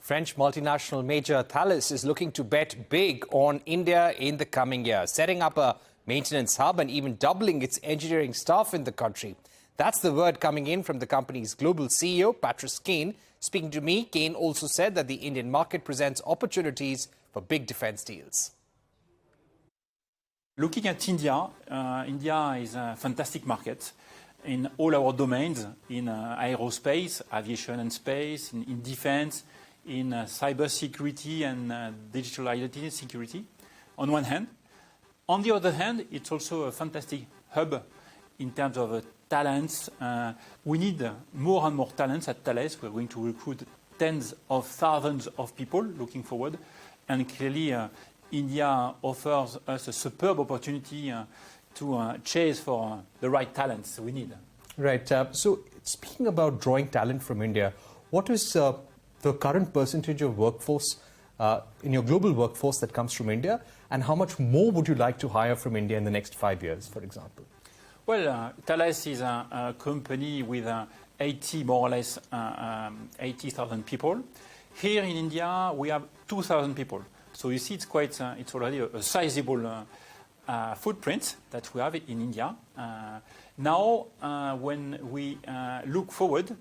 French multinational major Thales is looking to bet big on India in the coming year, setting up a maintenance hub and even doubling its engineering staff in the country. That's the word coming in from the company's global CEO, Patrice Kane. Speaking to me, Kane also said that the Indian market presents opportunities for big defense deals. Looking at India, India is a fantastic market in all our domains, in aerospace, aviation and space, in defense, in cyber security and digital identity security, on one hand. On the other hand, it's also a fantastic hub in terms of talents. We need more and more talents at Thales. We're going to recruit tens of thousands of people looking forward. And clearly, India offers us a superb opportunity to chase for the right talents we need. Right. So speaking about drawing talent from India, what is the current percentage of workforce in your global workforce that comes from India, and how much more would you like to hire from India in the next 5 years, for example? Well, Thales is a company with more or less 80,000 people. Here in India, we have 2,000 people. So you see, it's already a sizable footprint that we have in India. Now, when we look forward,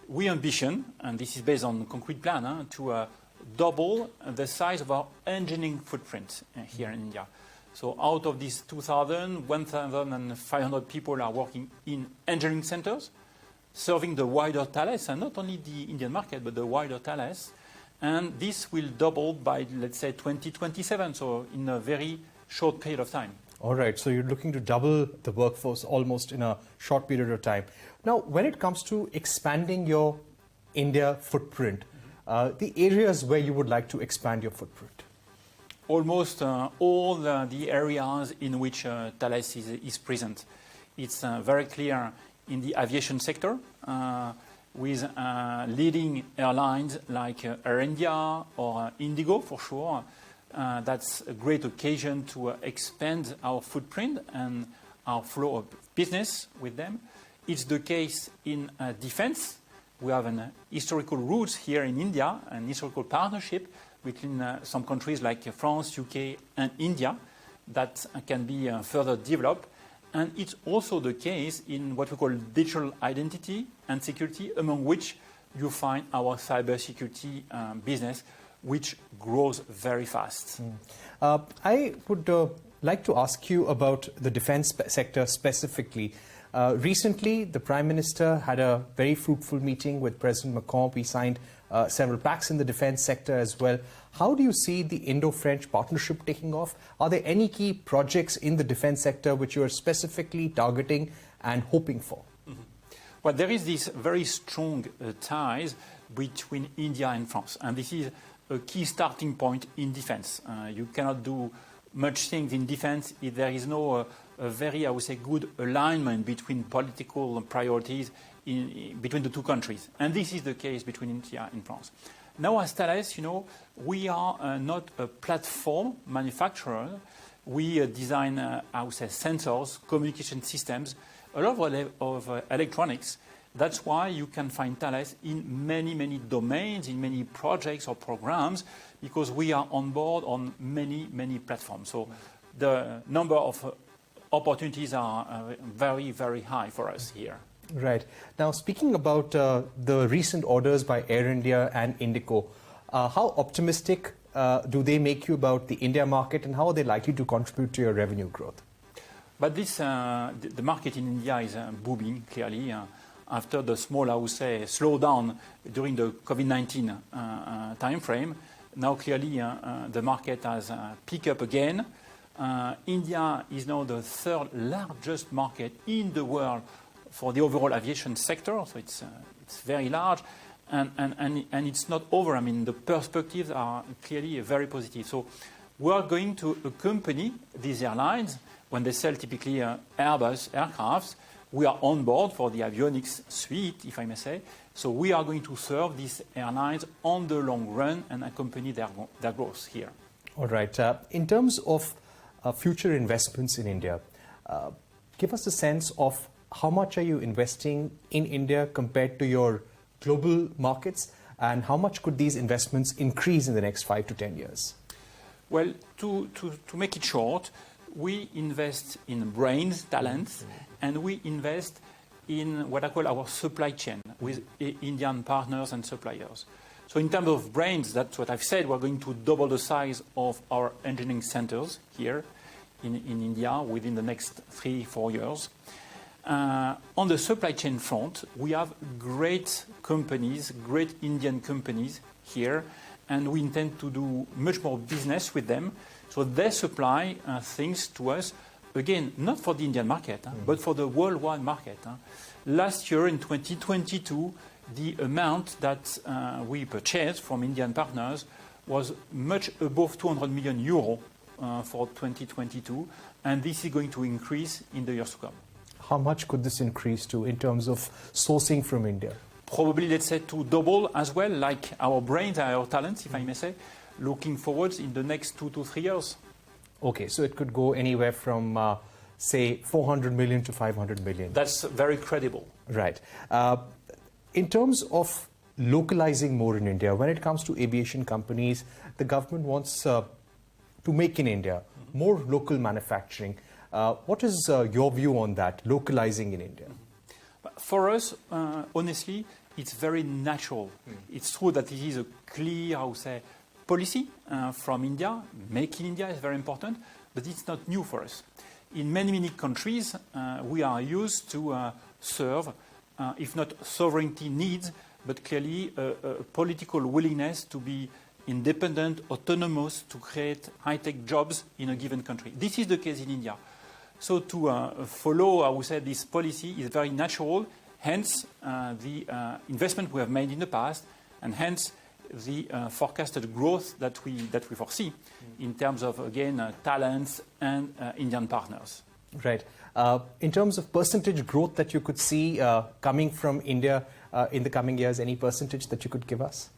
we ambition, and this is based on a concrete plan, to double the size of our engineering footprint here in India. So out of these 2,000, 1,500 people are working in engineering centers, serving the wider Thales, and not only the Indian market, but the wider Thales. And this will double by, let's say, 2027, so in a very short period of time. All right, so you're looking to double the workforce almost in a short period of time. Now, when it comes to expanding your India footprint, the areas where you would like to expand your footprint? Almost all the areas in which Thales is present. It's very clear in the aviation sector, with leading airlines like Air India or Indigo, for sure. That's a great occasion to expand our footprint and our flow of business with them. It's the case in defense. We have an historical roots here in India, an historical partnership between some countries like France, UK, and India that can be further developed. And it's also the case in what we call digital identity and security, among which you find our cybersecurity business, which grows very fast. I would like to ask you about the defense sector specifically. Recently, the Prime Minister had a very fruitful meeting with President Macron. We signed several pacts in the defense sector as well. How do you see the Indo-French partnership taking off? Are there any key projects in the defense sector which you are specifically targeting and hoping for? Well, there is this very strong ties between India and France, and this is a key starting point in defense. You cannot do much things in defense if there is no a very, I would say, good alignment between political priorities between the two countries. And this is the case between India and France. Now, as Thales, we are not a platform manufacturer. We design, I would say, sensors, communication systems, a lot of electronics. That's why you can find Thales in many, many domains, in many projects or programs, because we are on board on many, many platforms. So the number of opportunities are very, very high for us here. Right. Now, speaking about the recent orders by Air India and Indigo, how optimistic do they make you about the India market, and how are they likely to contribute to your revenue growth? But the market in India is booming, clearly. After the small, I would say, slowdown during the COVID-19 time frame, now clearly the market has picked up again. India is now the third largest market in the world for the overall aviation sector, so it's very large, and it's not over. I mean, the perspectives are clearly very positive. So we are going to accompany these airlines when they sell typically Airbus aircrafts. We are on board for the avionics suite, if I may say. So we are going to serve these airlines on the long run and accompany their growth here. All right. In terms of future investments in India, give us a sense of how much are you investing in India compared to your global markets, And how much could these investments increase in the next 5 to 10 years? Well, to make it short, we invest in brains, talents, and we invest in what I call our supply chain with Indian partners and suppliers. So in terms of brains, that's what I've said, we're going to double the size of our engineering centers here in India within the next 3-4 years. On the supply chain front, we have great companies, great Indian companies here, and we intend to do much more business with them. So they supply things to us, again, not for the Indian market, but for the worldwide market. Last year, in 2022, the amount that we purchased from Indian partners was much above 200 million euro for 2022, and this is going to increase in the years to come. How much could this increase to in terms of sourcing from India? Probably, let's say, to double as well, like our brains, our talents, if I may say, looking forwards in the next 2 to 3 years. Okay, so it could go anywhere from, say, 400 million to 500 million. That's very credible. Right. In terms of localizing more in India, when it comes to aviation companies, the government wants to make in India more local manufacturing. What is your view on that, localizing in India? For us, honestly, it's very natural. It's true that it is a clear, I would say, policy from India. Make in India is very important, but it's not new for us. In many, many countries, we are used to serve, if not sovereignty needs, but clearly a political willingness to be independent, autonomous, to create high-tech jobs in a given country. This is the case in India. So to follow, I would say, this policy is very natural, hence the investment we have made in the past, and hence the forecasted growth that we foresee in terms of, again, talents and Indian partners. Right. In terms of percentage growth that you could see coming from India in the coming years, any percentage that you could give us?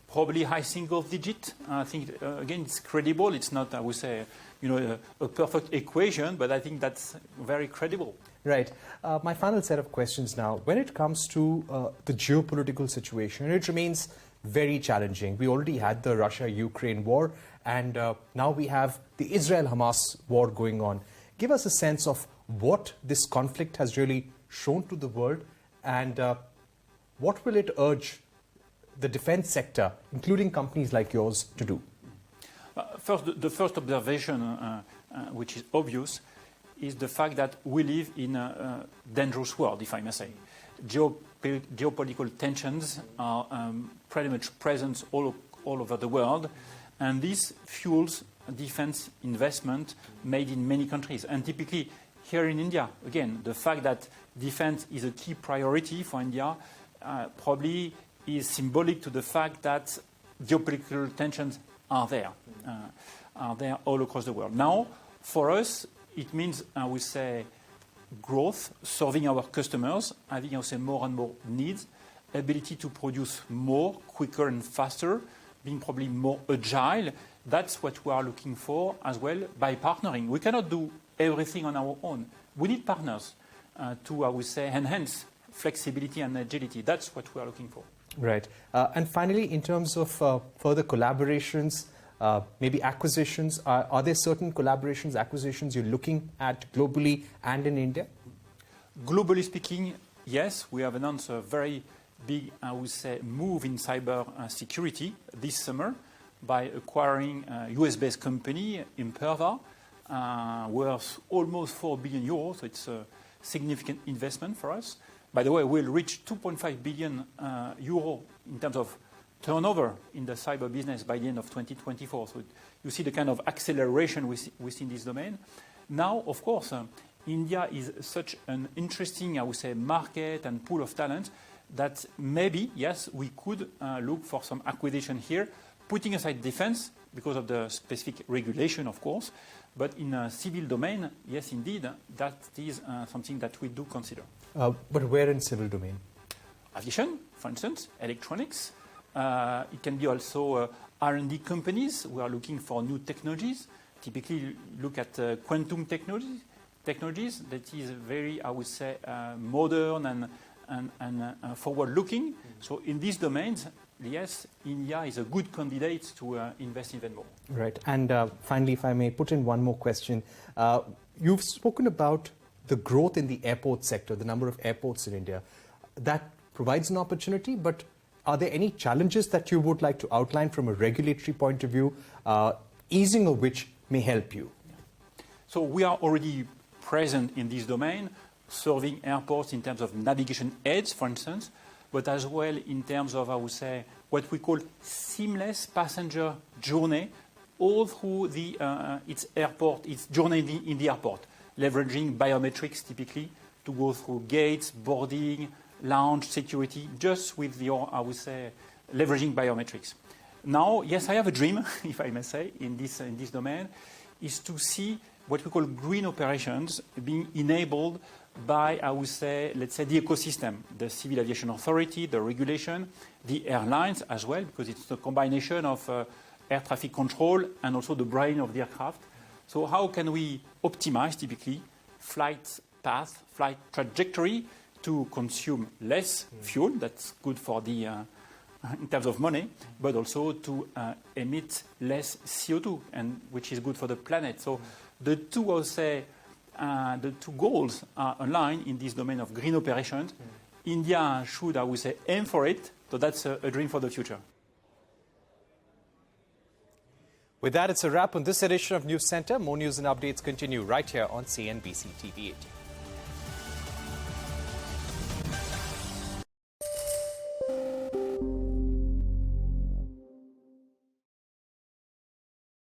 Probably high single digit. I think, again, it's credible. It's not, I would say, a perfect equation, but I think that's very credible. Right. My final set of questions now. When it comes to the geopolitical situation, it remains very challenging. We already had the Russia-Ukraine war, and now we have the Israel-Hamas war going on. Give us a sense of what this conflict has really shown to the world, and what will it urge the defense sector, including companies like yours, to do? First, the first observation, which is obvious, is the fact that we live in a dangerous world, if I may say. Geopolitical tensions are pretty much present all over the world, and this fuels defense investment made in many countries. And typically, here in India, again, the fact that defense is a key priority for India probably is symbolic to the fact that geopolitical tensions are there all across the world. Now, for us, it means, I would say, growth, serving our customers, having, I would say, more and more needs, ability to produce more, quicker and faster, being probably more agile. That's what we are looking for as well by partnering. We cannot do everything on our own. We need partners to, I would say, enhance flexibility and agility. That's what we are looking for. Right. And finally, in terms of further collaborations, maybe acquisitions, are there certain collaborations, acquisitions you're looking at globally and in India? Globally speaking, yes, we have announced a very big, I would say, move in cyber security this summer by acquiring a US-based company, Imperva, worth almost 4 billion euros. So it's a significant investment for us. By the way, we'll reach 2.5 billion euro in terms of turnover in the cyber business by the end of 2024. So you see the kind of acceleration we see in this domain. Now, of course, India is such an interesting, I would say, market and pool of talent that maybe, yes, we could look for some acquisition here, putting aside defense because of the specific regulation, of course. But in a civil domain, yes, indeed, that is something that we do consider. But where in civil domain? Aviation, for instance, electronics. It can be also R&D companies. We are looking for new technologies. Typically, look at quantum technologies. That is very, I would say, modern and forward-looking. So in these domains, yes, India is a good candidate to invest even more. Right. And finally, if I may put in one more question. You've spoken about the growth in the airport sector, the number of airports in India. That provides an opportunity, but are there any challenges that you would like to outline from a regulatory point of view, easing of which may help you? So we are already present in this domain, serving airports in terms of navigation aids, for instance, but as well in terms of, I would say, what we call seamless passenger journey all through its journey in the airport, leveraging biometrics typically to go through gates, boarding, lounge, security, just with your, I would say, leveraging biometrics. Now, yes, I have a dream, if I may say, in this domain, is to see what we call green operations being enabled by, I would say, let's say the ecosystem, the Civil Aviation Authority, the regulation, the airlines as well, because it's a combination of air traffic control and also the brain of the aircraft. So how can we optimize typically flight path, flight trajectory to consume less fuel? That's good for the in terms of money, but also to emit less CO2, and which is good for the planet. So the two, I would say, the two goals are aligned in this domain of green operations. India should, I would say, aim for it. So that's a dream for the future. With that, it's a wrap on this edition of News Center. More news and updates continue right here on CNBC-TV18.